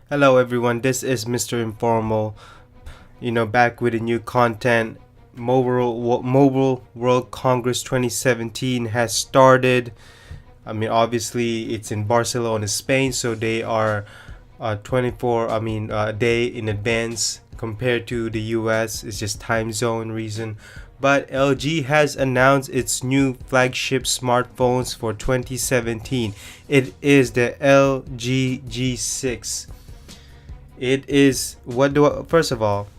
Hello everyone, this is Mr. Informal, back with a new content. Mobile World Congress 2017 has started. Obviously it's in Barcelona, Spain, so they are a day in advance compared to the US. It's just time zone reason. But LG has announced its new flagship smartphones for 2017. It is the LG G6. It is first of all,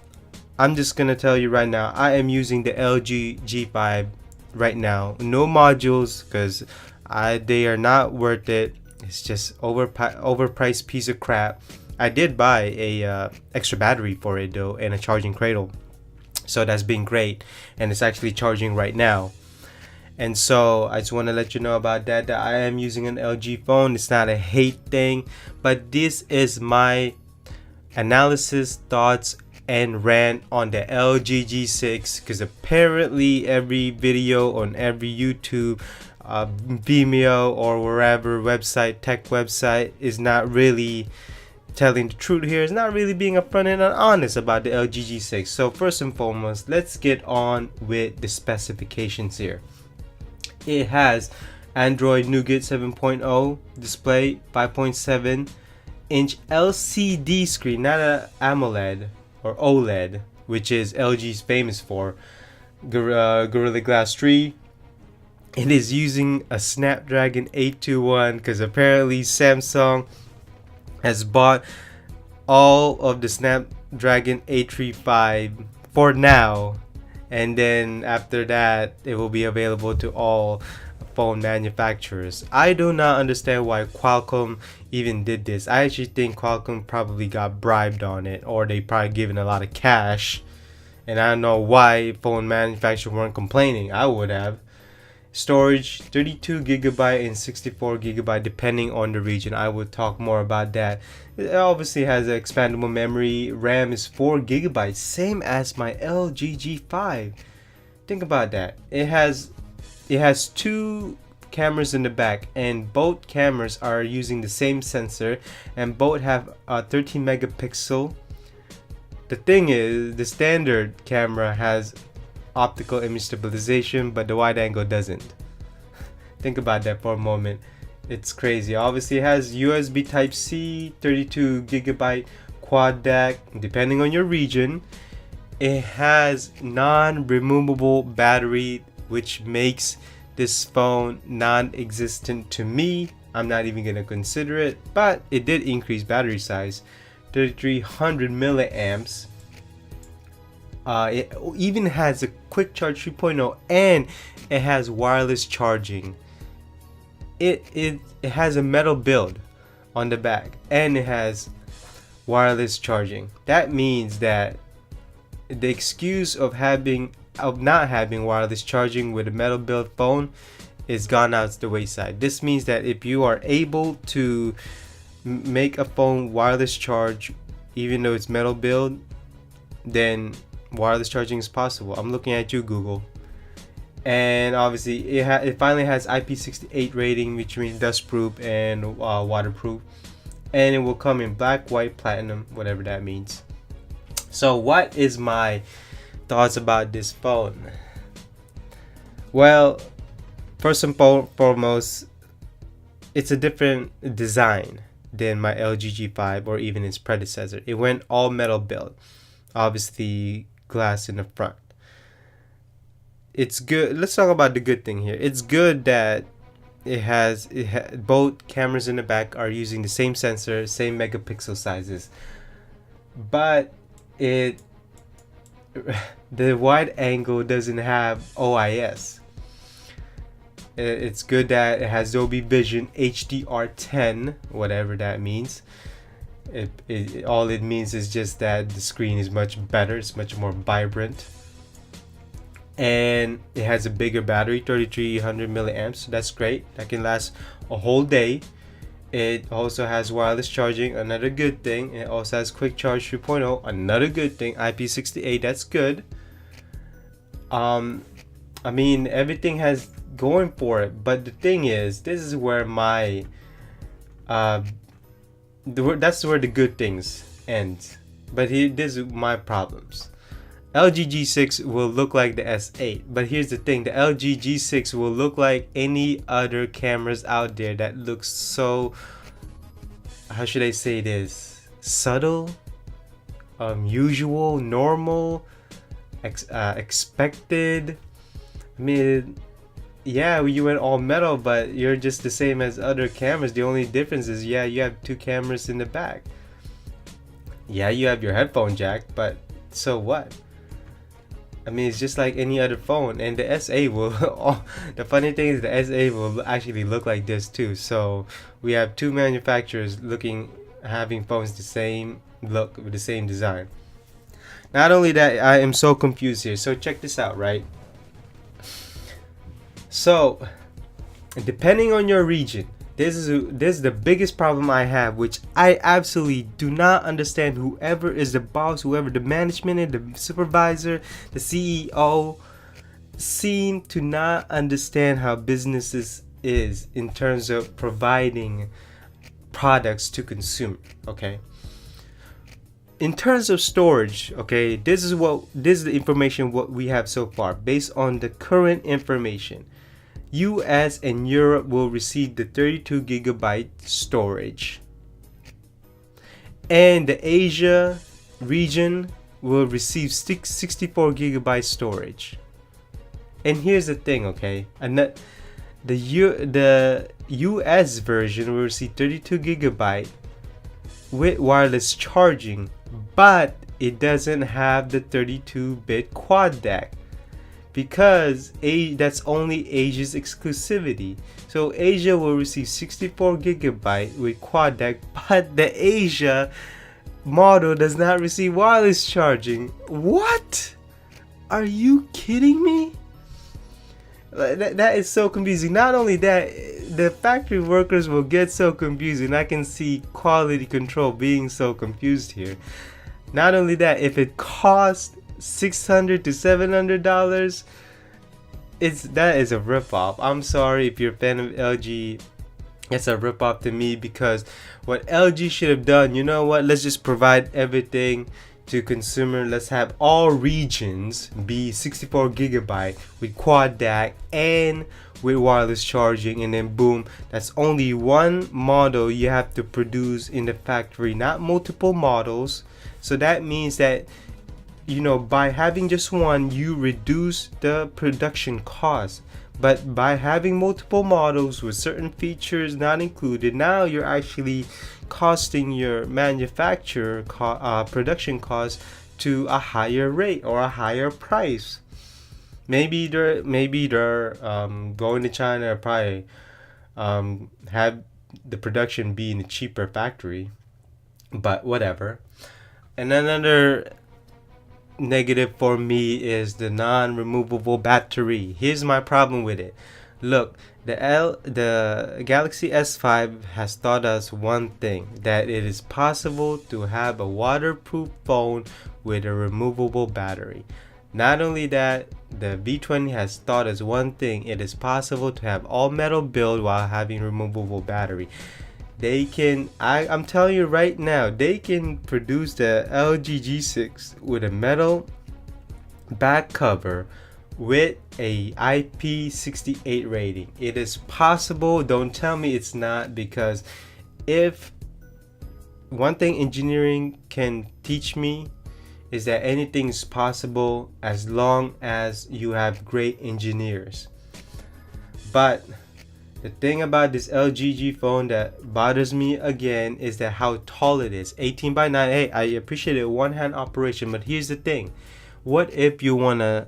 I'm just gonna tell you right now. I am using the LG G5 right now. No modules because they are not worth it. It's just overpriced piece of crap. I did buy a extra battery for it though and a charging cradle, so that's been great, and it's actually charging right now. And so I just want to let you know about that I am using an LG phone. It's not a hate thing, but this is my analysis, thoughts, and rant on the LG G6, because apparently every video on every YouTube, Vimeo, or wherever tech website is not really telling the truth here. It's not really being upfront and honest about the LG G6. So first and foremost, let's get on with the specifications here. It has Android Nougat 7.0 display, 5.7-inch LCD screen, not a AMOLED or OLED, which is LG's famous for. Gorilla Glass 3. It is using a Snapdragon 821 because apparently Samsung has bought all of the Snapdragon 835 for now, and then after that it will be available to all phone manufacturers. I do not understand why Qualcomm even did this. I actually think Qualcomm probably got bribed on it, or they probably given a lot of cash, and I don't know why phone manufacturers weren't complaining. I would have. Storage 32GB and 64GB depending on the region. I will talk more about that. It obviously has an expandable memory. RAM is 4GB, same as my LG G5. Think about that. It has two cameras in the back, and both cameras are using the same sensor, and both have a 13 megapixel. The thing is, the standard camera has optical image stabilization, but the wide angle doesn't. Think about that for a moment. It's crazy. Obviously it has USB type C, 32GB quad DAC depending on your region. It has non-removable battery, which makes this phone non-existent to me. I'm not even gonna consider it, but it did increase battery size, 3300 milliamps. It even has a quick charge 3.0, and it has wireless charging. It has a metal build on the back, and it has wireless charging. That means that the excuse of not having wireless charging with a metal build phone is gone out the wayside. This means that if you are able to make a phone wireless charge even though it's metal build, then wireless charging is possible. I'm looking at you, Google. And obviously it finally has IP68 rating, which means dustproof and waterproof, and it will come in black, white, platinum, whatever that means. So what is my thoughts about this phone? Well, first and foremost, it's a different design than my LG G5 or even its predecessor. It went all metal build, obviously glass in the front. It's good. Let's talk about the good thing here. It's good that both cameras in the back are using the same sensor, same megapixel sizes, but the wide angle doesn't have OIS. It's good that it has Dolby Vision HDR10, whatever that means. All it means is just that the screen is much better. It's much more vibrant, and it has a bigger battery, 3300 milliamps. So that's great. That can last a whole day. It also has wireless charging, another good thing. It also has quick charge 3.0, another good thing. IP68, that's good. Everything has going for it, but the thing is, this is where my that's where the good things end. But this is my problems. LG G6 will look like the S8, but here's the thing: the LG G6 will look like any other cameras out there that looks so, how should I say this, subtle, usual, normal, expected. I mean, yeah, you went all metal, but you're just the same as other cameras. The only difference is, yeah, you have two cameras in the back. Yeah, you have your headphone jack, but so what? I mean, it's just like any other phone, and the S8 will. The funny thing is, the S8 will actually look like this too. So we have two manufacturers having phones the same look with the same design. Not only that, I am so confused here. So check this out, right? So, depending on your region, this is the biggest problem I have, which I absolutely do not understand. Whoever is the boss, whoever the management is, the supervisor, the CEO, seem to not understand how businesses is in terms of providing products to consumer. Okay. In terms of storage, okay, this is the information what we have so far based on the current information. US and Europe will receive the 32 gigabyte storage, and the Asia region will receive 64 gigabyte storage. And here's the thing, okay, and the US version will receive 32 gigabyte with wireless charging, but it doesn't have the 32-bit quad DAC, because that's only Asia's exclusivity. So Asia will receive 64 gigabyte with quad DAC, but the Asia model does not receive wireless charging. What? Are you kidding me? That is so confusing. Not only that, the factory workers will get so confused, and I can see quality control being so confused here. Not only that, if it costs $600 to $700, that is a ripoff. I'm sorry if you're a fan of LG. It's a ripoff to me, because what LG should have done, you know what? Let's just provide everything to consumer. Let's have all regions be 64 gigabyte with quad DAC and with wireless charging, and then boom, that's only one model you have to produce in the factory, not multiple models. So that means that, you know, by having just one, you reduce the production cost. But by having multiple models with certain features not included, now you're actually costing your manufacturer production cost to a higher rate or a higher price. Maybe they're going to China or probably have the production be in a cheaper factory, but whatever. And another negative for me is the non-removable battery. Here's my problem with it. Look, the Galaxy S5 has taught us one thing, that it is possible to have a waterproof phone with a removable battery. Not only that, the V20 has taught us one thing, it is possible to have all metal build while having removable battery. They can, I'm telling you right now, they can produce the LG G6 with a metal back cover with a IP68 rating. It is possible. Don't tell me it's not, because if one thing engineering can teach me is that anything is possible as long as you have great engineers. But the thing about this LG phone that bothers me again is that how tall it is. 18 by 9. Hey, I appreciate it, one hand operation, but here's the thing. What if you want to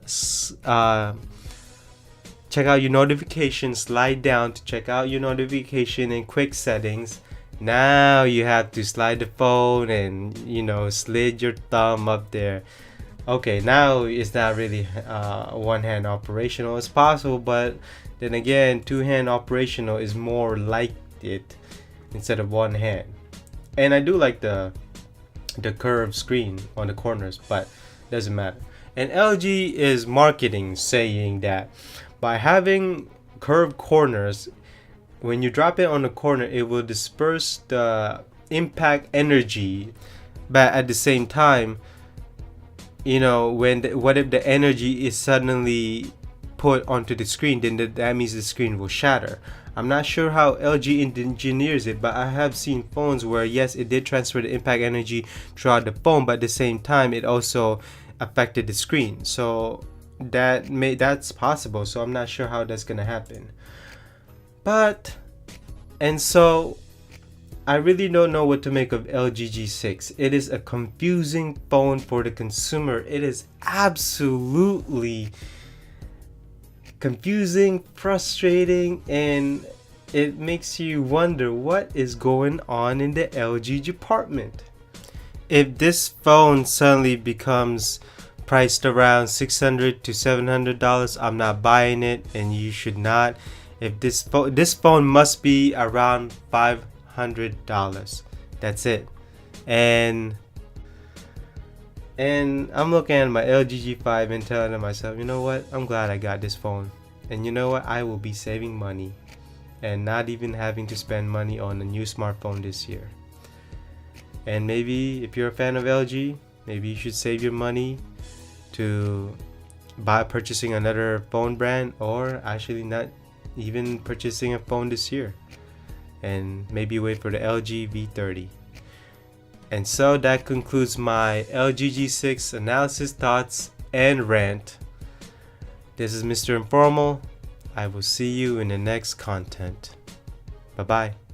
check out your notifications, slide down to check out your notification in quick settings? Now you have to slide the phone and, you know, slid your thumb up there. Okay, now it's not really one hand operational. It's possible, but then again, two hand operational is more like it instead of one hand. And I do like the curved screen on the corners, but doesn't matter. And LG is marketing, saying that by having curved corners, when you drop it on the corner, it will disperse the impact energy, but at the same time, what if the energy is suddenly put onto the screen? Then that means the screen will shatter. I'm not sure how LG engineers it, but I have seen phones where yes, it did transfer the impact energy throughout the phone, but at the same time it also affected the screen. So that's possible. So I'm not sure how that's gonna happen. So I really don't know what to make of LG G6. It is a confusing phone for the consumer. It is absolutely confusing, frustrating, and it makes you wonder what is going on in the LG department. If this phone suddenly becomes priced around $600 to $700, I'm not buying it, and you should not. If this phone must be around $500. That's it. And I'm looking at my LG G5 and telling myself, you know what? I'm glad I got this phone. And you know what? I will be saving money and not even having to spend money on a new smartphone this year. And maybe if you're a fan of LG, maybe you should save your money to purchasing another phone brand, or actually not even purchasing a phone this year, and maybe wait for the LG V30. And so that concludes my LG G6 analysis, thoughts, and rant. This is Mr. Informal. I will see you in the next content. Bye bye.